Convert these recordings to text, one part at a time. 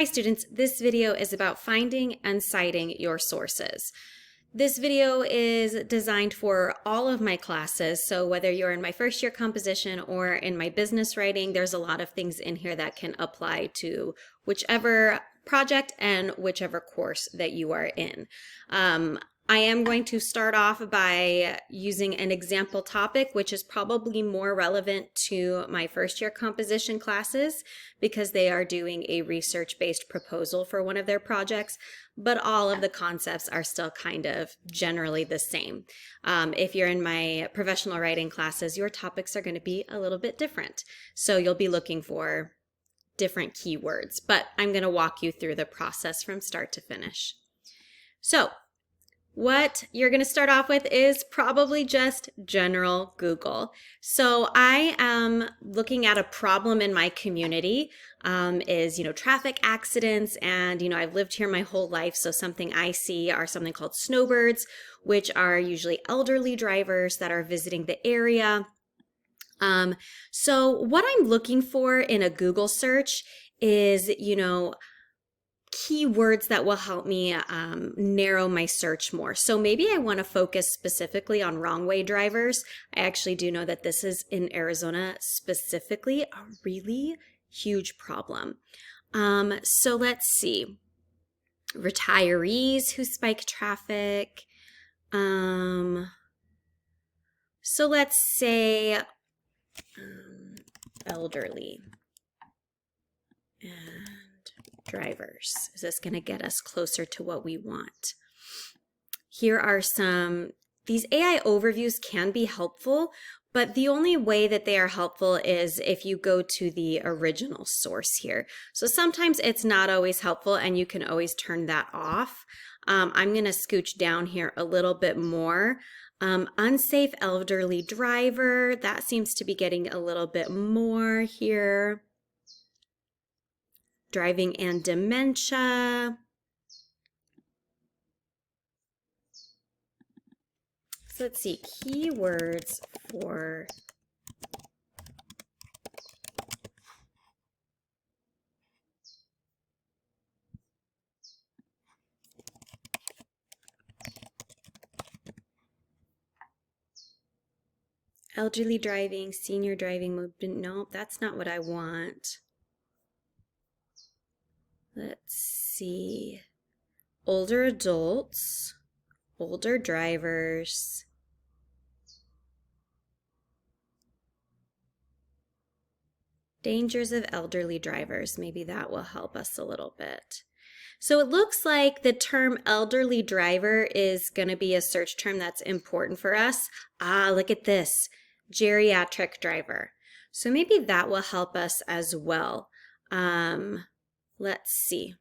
Hi students, this video is about finding and citing your sources. This video is designed for all of my classes, so whether you're in my first year composition or in my business writing, there's a lot of things in here that can apply to whichever project and whichever course that you are in. I am going to start off by using an example topic, which is probably more relevant to my first year composition classes because they are doing a research-based proposal for one of their projects, but all of the concepts are still kind of generally the same. If you're in my professional writing classes, your topics are going to be a little bit different. So you'll be looking for different keywords, but I'm going to walk you through the process from start to finish. So what you're going to start off with is probably just general Google. So I am looking at a problem in my community is, traffic accidents. And, I've lived here my whole life. So something I see are something called snowbirds, which are usually elderly drivers that are visiting the area. So what I'm looking for in a Google search is, keywords that will help me narrow my search more. So maybe I want to focus specifically on wrong way drivers. I actually do know that this is in Arizona specifically a really huge problem. So let's see. Retirees who spike traffic. So let's say elderly and drivers. Is this going to get us closer to what we want? Here are these AI overviews can be helpful, but the only way that they are helpful is if you go to the original source here. So sometimes it's not always helpful and you can always turn that off. I'm going to scooch down here a little bit more. Unsafe elderly driver, that seems to be getting a little bit more here. Driving and dementia. So let's see, keywords for elderly driving, senior driving mode. No, that's not what I want. Let's see, older adults, older drivers, dangers of elderly drivers. Maybe that will help us a little bit. So it looks like the term elderly driver is going to be a search term that's important for us. Look at this, geriatric driver. So maybe that will help us as well. Let's see.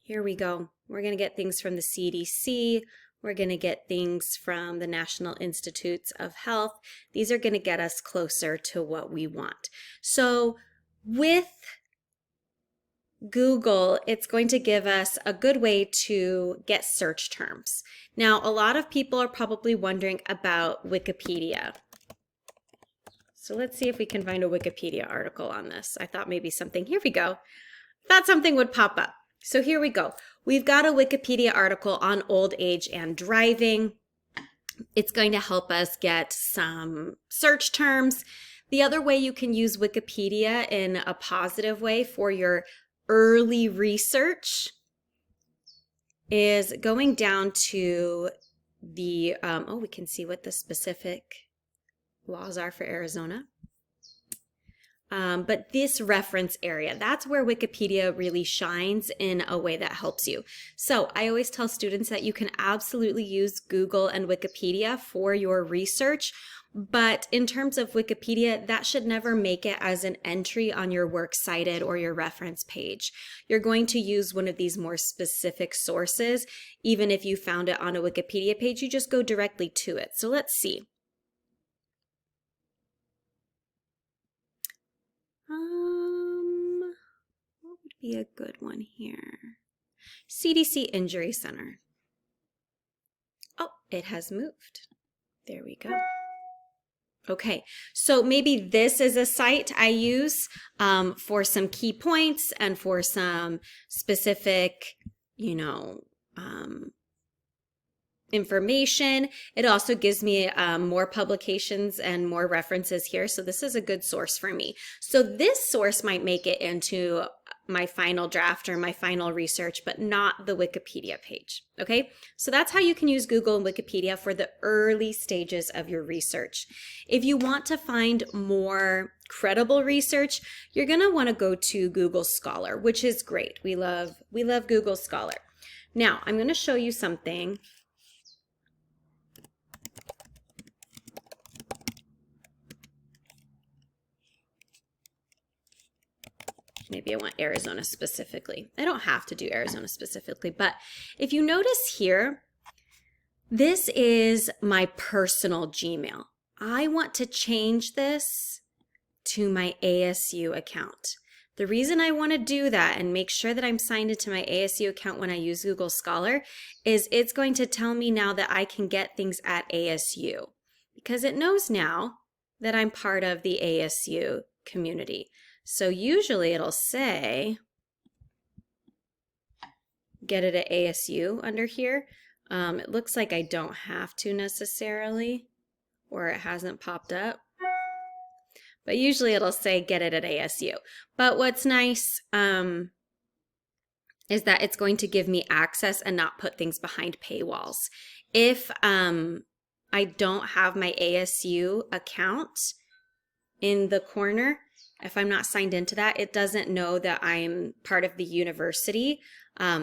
Here we go. We're going to get things from the CDC. We're going to get things from the National Institutes of Health. These are going to get us closer to what we want. So with Google, it's going to give us a good way to get search terms. Now, a lot of people are probably wondering about Wikipedia. So let's see if we can find a Wikipedia article on this. I thought maybe something, here we go. Thought something would pop up. So here we go. We've got a Wikipedia article on old age and driving. It's going to help us get some search terms. The other way you can use Wikipedia in a positive way for your early research is going down to the, we can see what the specific laws are for Arizona. But this reference area, that's where Wikipedia really shines in a way that helps you. So I always tell students that you can absolutely use Google and Wikipedia for your research, but in terms of Wikipedia, that should never make it as an entry on your works cited or your reference page. You're going to use one of these more specific sources. Even if you found it on a Wikipedia page, you just go directly to it. So let's see. What would be a good one here? CDC Injury Center. Oh, it has moved. There we go. Okay, so maybe this is a site I use for some key points and for some specific, information. It also gives me more publications and more references here. So this is a good source for me. So this source might make it into my final draft or my final research, but not the Wikipedia page. Okay, so that's how you can use Google and Wikipedia for the early stages of your research. If you want to find more credible research, you're going to want to go to Google Scholar, which is great. We love Google Scholar. Now, I'm going to show you something. Maybe I want Arizona specifically. I don't have to do Arizona specifically, but if you notice here, this is my personal Gmail. I want to change this to my ASU account. The reason I want to do that and make sure that I'm signed into my ASU account when I use Google Scholar is it's going to tell me now that I can get things at ASU because it knows now that I'm part of the ASU community. So usually it'll say, get it at ASU under here. It looks like I don't have to necessarily, or it hasn't popped up. But usually it'll say, get it at ASU. But what's nice is that it's going to give me access and not put things behind paywalls. If I don't have my ASU account in the corner, if I'm not signed into that, it doesn't know that I'm part of the university.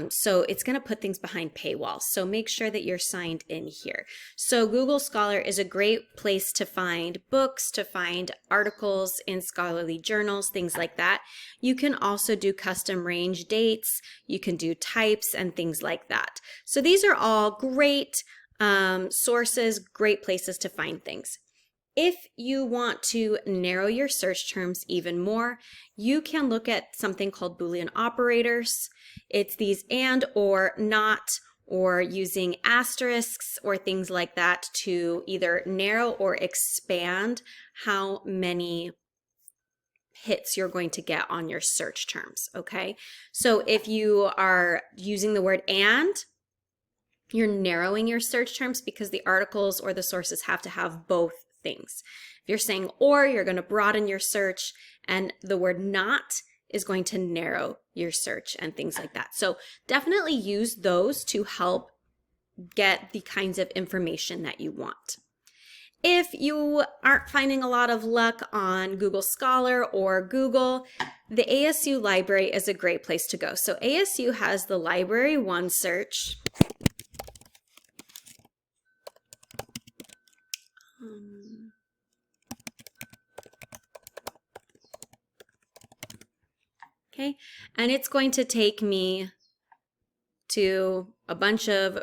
So it's going to put things behind paywalls. So make sure that you're signed in here. So Google Scholar is a great place to find books, to find articles in scholarly journals, things like that. You can also do custom range dates. You can do types and things like that. So these are all great sources, great places to find things. If you want to narrow your search terms even more, you can look at something called Boolean operators. It's these and, or, not, or using asterisks or things like that to either narrow or expand how many hits you're going to get on your search terms, okay? So if you are using the word and, you're narrowing your search terms because the articles or the sources have to have both things. If you're saying or, you're going to broaden your search, and the word not is going to narrow your search and things like that. So definitely use those to help get the kinds of information that you want. If you aren't finding a lot of luck on Google Scholar or Google, the ASU library is a great place to go. So ASU has the Library One search. Okay, and it's going to take me to a bunch of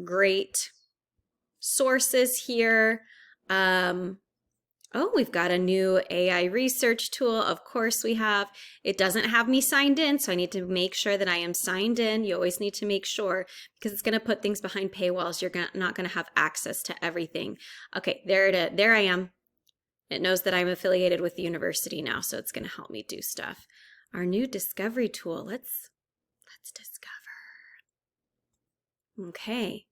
great sources here. Oh, we've got a new AI research tool. Of course we have. It doesn't have me signed in, so I need to make sure that I am signed in. You always need to make sure because it's going to put things behind paywalls. You're not going to have access to everything. Okay, there it is. There I am. It knows that I'm affiliated with the university now, so it's going to help me do stuff. Our new discovery tool. Let's discover. Okay.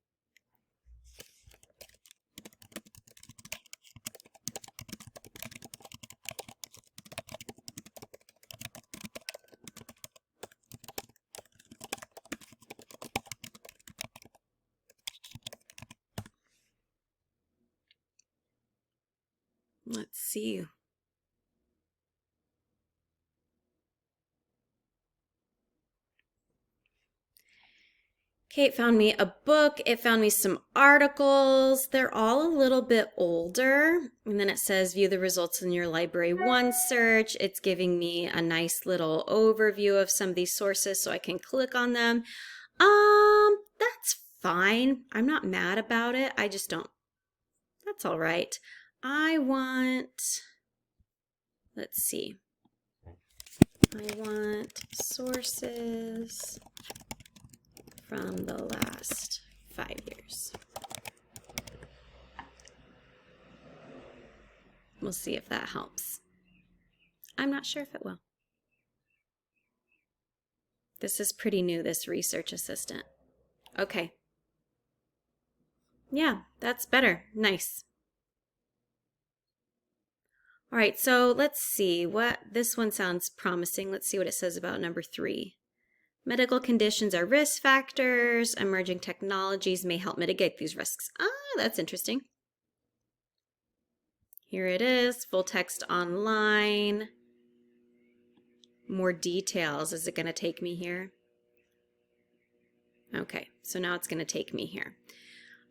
Let's see. Okay, it found me a book. It found me some articles. They're all a little bit older. And then it says view the results in your Library One search. It's giving me a nice little overview of some of these sources so I can click on them. That's fine. I'm not mad about it. I just don't. That's all right. I want, let's see. I want sources from the last 5 years. We'll see if that helps. I'm not sure if it will. This is pretty new, this research assistant. Okay. Yeah, that's better. Nice. All right, so let's see what this one sounds promising. Let's see what it says about number 3. Medical conditions are risk factors. Emerging technologies may help mitigate these risks. Ah, that's interesting. Here it is, full text online. More details. Is it going to take me here? Okay, so now it's going to take me here.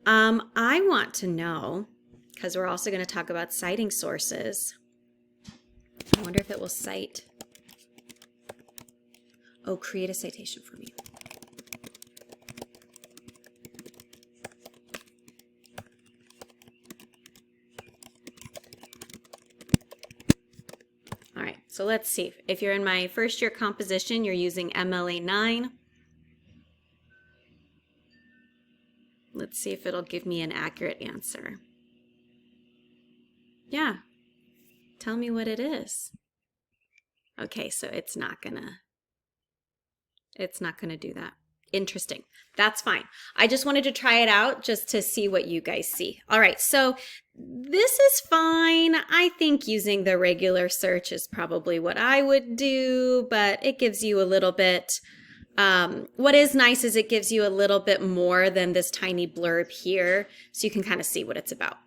I want to know, because we're also going to talk about citing sources. I wonder if it will cite. Oh, create a citation for me. All right, so let's see. If you're in my first year composition, you're using MLA 9. Let's see if it'll give me an accurate answer. Yeah, tell me what it is. Okay, so it's not gonna do that. Interesting. That's fine. I just wanted to try it out just to see what you guys see. All right, so this is fine. I think using the regular search is probably what I would do, but it gives you a little bit. What is nice is it gives you a little bit more than this tiny blurb here, so you can kind of see what it's about.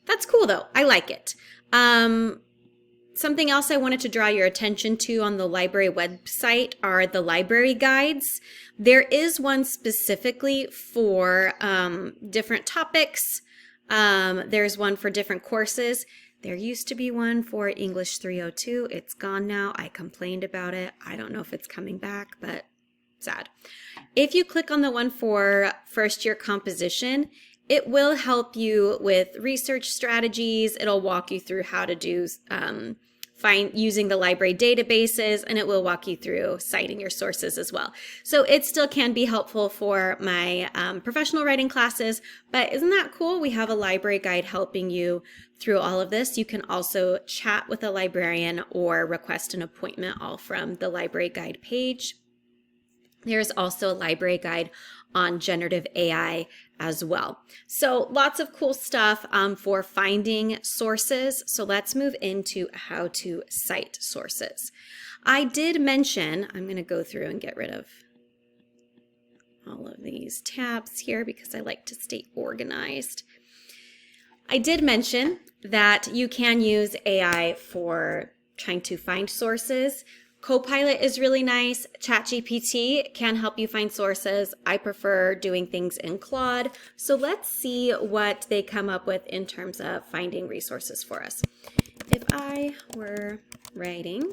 That's cool though. I like it. Something else I wanted to draw your attention to on the library website are the library guides. There is one specifically for different topics. There's one for different courses. There used to be one for English 302. It's gone now. I complained about it. I don't know if it's coming back, but sad. If you click on the one for first year composition, it will help you with research strategies. It'll walk you through how to do using the library databases, and it will walk you through citing your sources as well. So it still can be helpful for my professional writing classes, but isn't that cool? We have a library guide helping you through all of this. You can also chat with a librarian or request an appointment, all from the library guide page. There's also a library guide on generative AI as well. So lots of cool stuff for finding sources. So let's move into how to cite sources. I did mention, I'm going to go through and get rid of all of these tabs here because I like to stay organized. I did mention that you can use AI for trying to find sources. Copilot is really nice. ChatGPT can help you find sources. I prefer doing things in Claude. So let's see what they come up with in terms of finding resources for us. If I were writing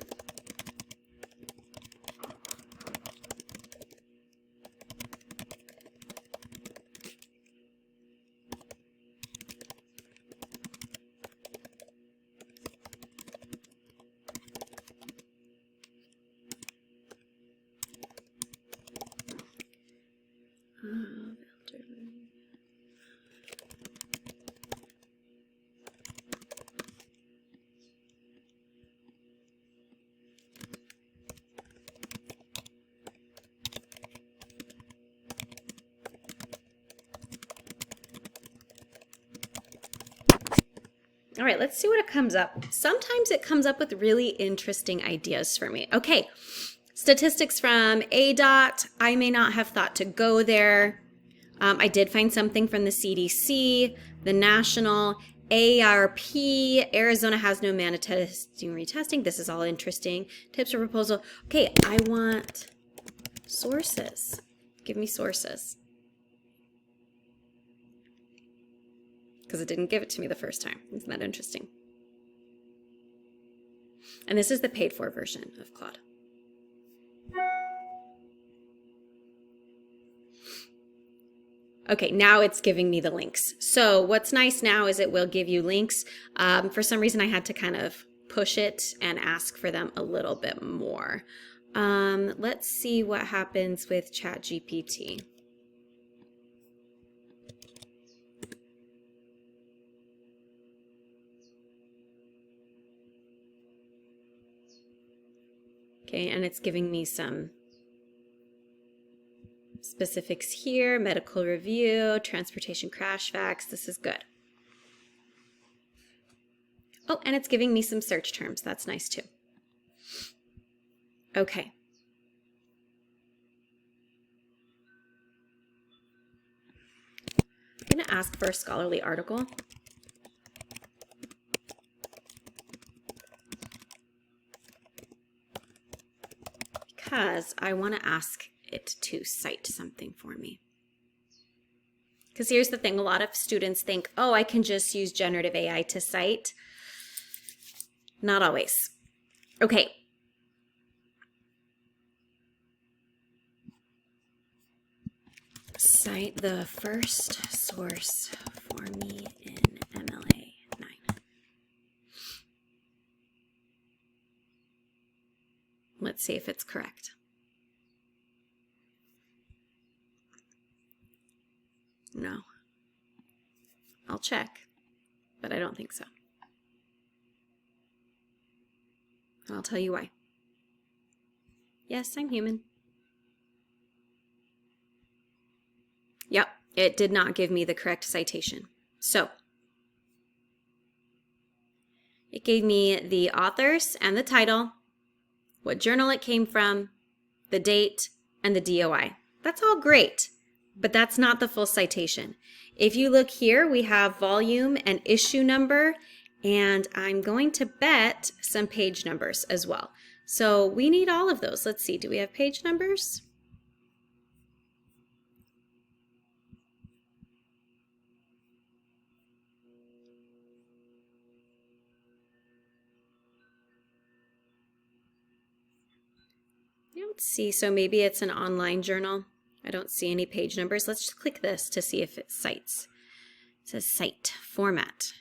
all right, let's see what it comes up. Sometimes it comes up with really interesting ideas for me. Okay, statistics from ADOT. I may not have thought to go there. I did find something from the CDC, the National, ARP, Arizona has no mandatory retesting. This is all interesting. Tips for proposal. Okay, I want sources. Give me sources. Because it didn't give it to me the first time. Isn't that interesting? And this is the paid for version of Claude. Okay, now it's giving me the links. So what's nice now is it will give you links. For some reason, I had to kind of push it and ask for them a little bit more. Let's see what happens with ChatGPT. Okay, and it's giving me some specifics here, medical review, transportation crash facts. This is good. Oh, and it's giving me some search terms. That's nice too. Okay. I'm going to ask for a scholarly article. Because I want to ask it to cite something for me. Because here's the thing, a lot of students think, oh, I can just use generative AI to cite. Not always. Okay. Cite the first source for me in MLA 9. Let's see if it's correct. No. I'll check, but I don't think so. I'll tell you why. Yes, I'm human. Yep, it did not give me the correct citation. So, it gave me the authors and the title, what journal it came from, the date, and the DOI. That's all great, but that's not the full citation. If you look here, we have volume and issue number, and I'm going to bet some page numbers as well. So we need all of those. Let's see, do we have page numbers? I don't see, so maybe it's an online journal. I don't see any page numbers. Let's just click this to see if it cites. It says cite format.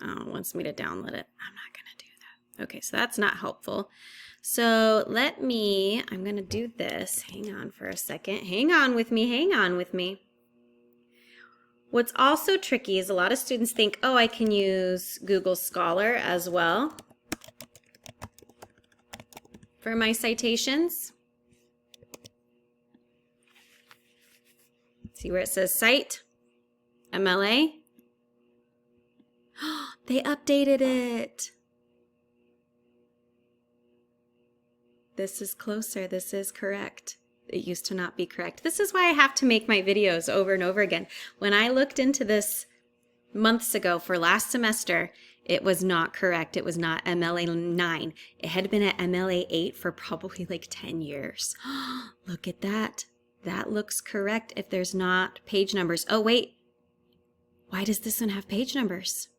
Oh, it wants me to download it. I'm not going to do that. Okay, so that's not helpful. So I'm going to do this. Hang on for a second. Hang on with me. Hang on with me. What's also tricky is a lot of students think, oh, I can use Google Scholar as well for my citations. See where it says cite, MLA? They updated it. This is closer. This is correct. It used to not be correct. This is why I have to make my videos over and over again. When I looked into this months ago for last semester, it was not correct. It was not MLA 9. It had been at MLA 8 for probably like 10 years. Look at that. That looks correct if there's not page numbers. Oh, wait. Why does this one have page numbers?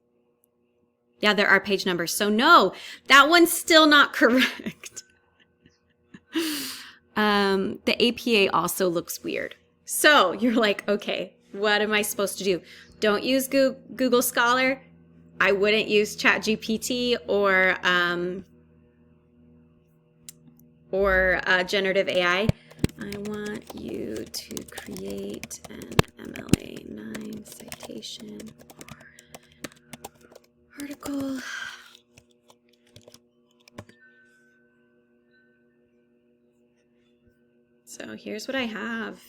Yeah, there are page numbers. So no, that one's still not correct. The APA also looks weird. So you're like, okay, what am I supposed to do? Don't use Google Scholar. I wouldn't use ChatGPT or generative AI. I want you to create an MLA 9 citation or article. So here's what I have.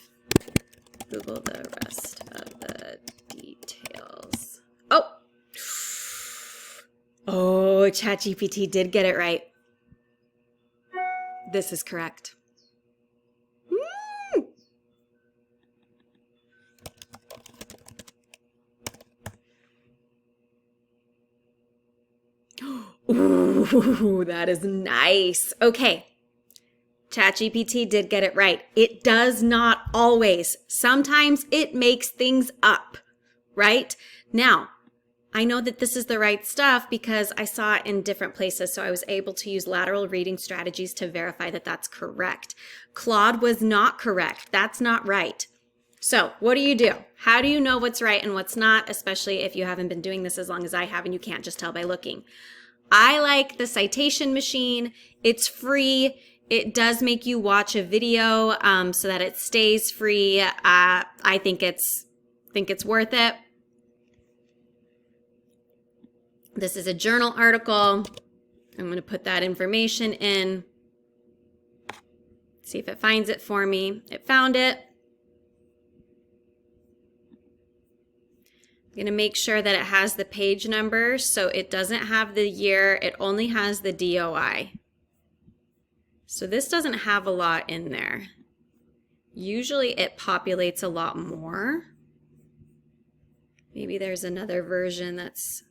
Google the rest of the details. Oh! Oh, ChatGPT did get it right. This is correct. Ooh, that is nice. Okay. ChatGPT did get it right. It does not always. Sometimes it makes things up, right? Now, I know that this is the right stuff because I saw it in different places, so I was able to use lateral reading strategies to verify that that's correct. Claude was not correct. That's not right. So what do you do? How do you know what's right and what's not, especially if you haven't been doing this as long as I have and you can't just tell by looking? I like the citation machine. It's free. It does make you watch a video so that it stays free. I think it's worth it. This is a journal article. I'm going to put that information in. See if it finds it for me. It found it. I'm going to make sure that it has the page number, so it doesn't have the year. It only has the DOI. So this doesn't have a lot in there. Usually it populates a lot more. Maybe there's another version that's...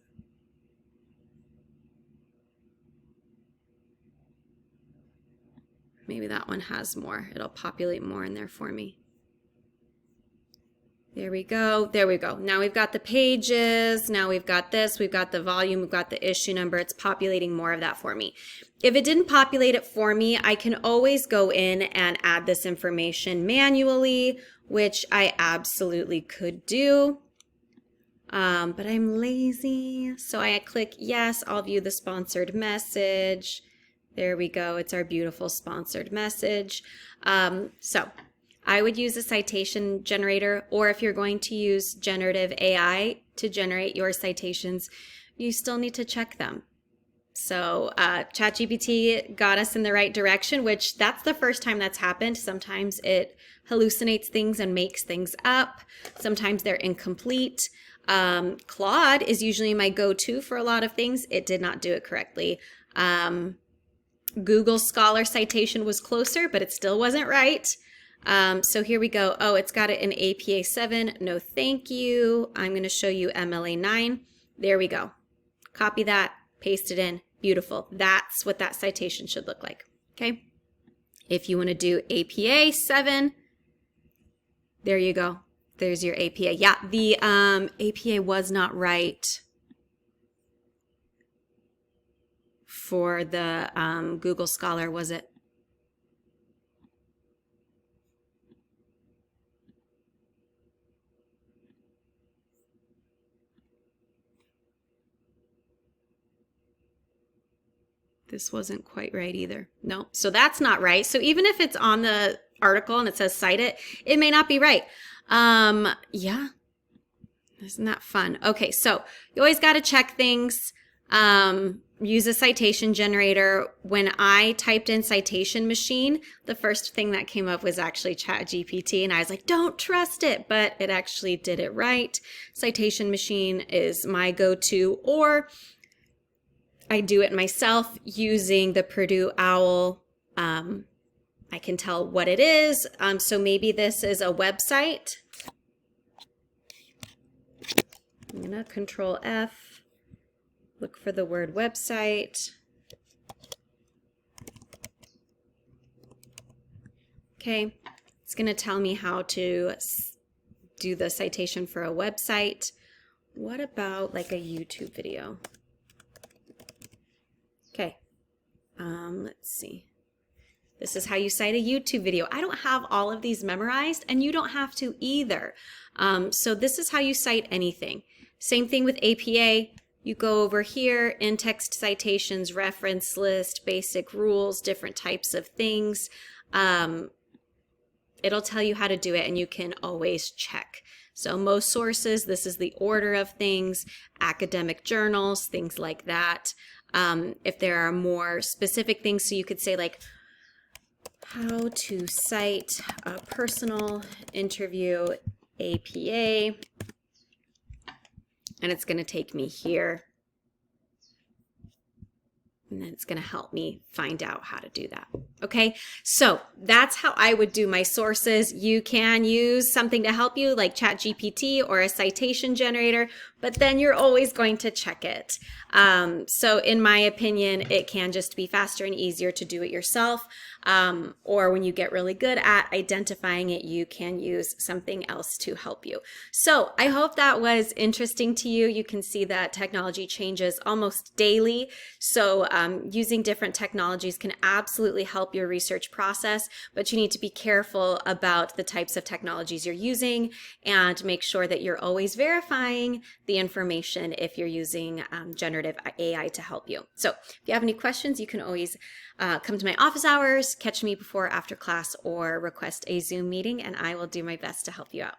Maybe that one has more. It'll populate more in there for me. There we go. There we go. Now we've got the pages. Now we've got this. We've got the volume. We've got the issue number. It's populating more of that for me. If it didn't populate it for me, I can always go in and add this information manually, which I absolutely could do. But I'm lazy. So I click yes. I'll view the sponsored message. There we go. It's our beautiful sponsored message. So I would use a citation generator, or if you're going to use generative AI to generate your citations, you still need to check them. So ChatGPT got us in the right direction, which that's the first time that's happened. Sometimes it hallucinates things and makes things up. Sometimes they're incomplete. Claude is usually my go-to for a lot of things. It did not do it correctly. Google Scholar citation was closer, but it still wasn't right. So here we go. Oh, it's got it in APA 7. No, thank you. I'm going to show you MLA 9. There we go. Copy that, paste it in. Beautiful. That's what that citation should look like. Okay. If you want to do APA 7, there you go. There's your APA. Yeah, the APA was not right for the Google Scholar, was it? This wasn't quite right either. No, so that's not right. So even if it's on the article and it says cite it, it may not be right. Yeah, isn't that fun? Okay, so you always got to check things. Use a citation generator. When I typed in citation machine, the first thing that came up was actually ChatGPT, and I was like, don't trust it, but it actually did it right. Citation machine is my go-to, or I do it myself using the Purdue OWL. I can tell what it is. So maybe this is a website. I'm gonna Control F. Look for the word website. Okay, it's going to tell me how to do the citation for a website. What about like a YouTube video? Okay, let's see. This is how you cite a YouTube video. I don't have all of these memorized, and you don't have to either. So this is how you cite anything. Same thing with APA. You go over here, in-text citations, reference list, basic rules, different types of things. It'll tell you how to do it, and you can always check. So most sources, this is the order of things, academic journals, things like that. If there are more specific things, so you could say like, how to cite a personal interview, APA. And it's going to take me here. And then it's going to help me find out how to do that. Okay, so that's how I would do my sources. You can use something to help you like ChatGPT or a citation generator, but then you're always going to check it. So in my opinion, it can just be faster and easier to do it yourself. Or when you get really good at identifying it, you can use something else to help you. So I hope that was interesting to you. You can see that technology changes almost daily. So using different technologies can absolutely help your research process, but you need to be careful about the types of technologies you're using and make sure that you're always verifying the information if you're using generative AI to help you. So if you have any questions, you can always come to my office hours, catch me before or after class, or request a Zoom meeting, and I will do my best to help you out.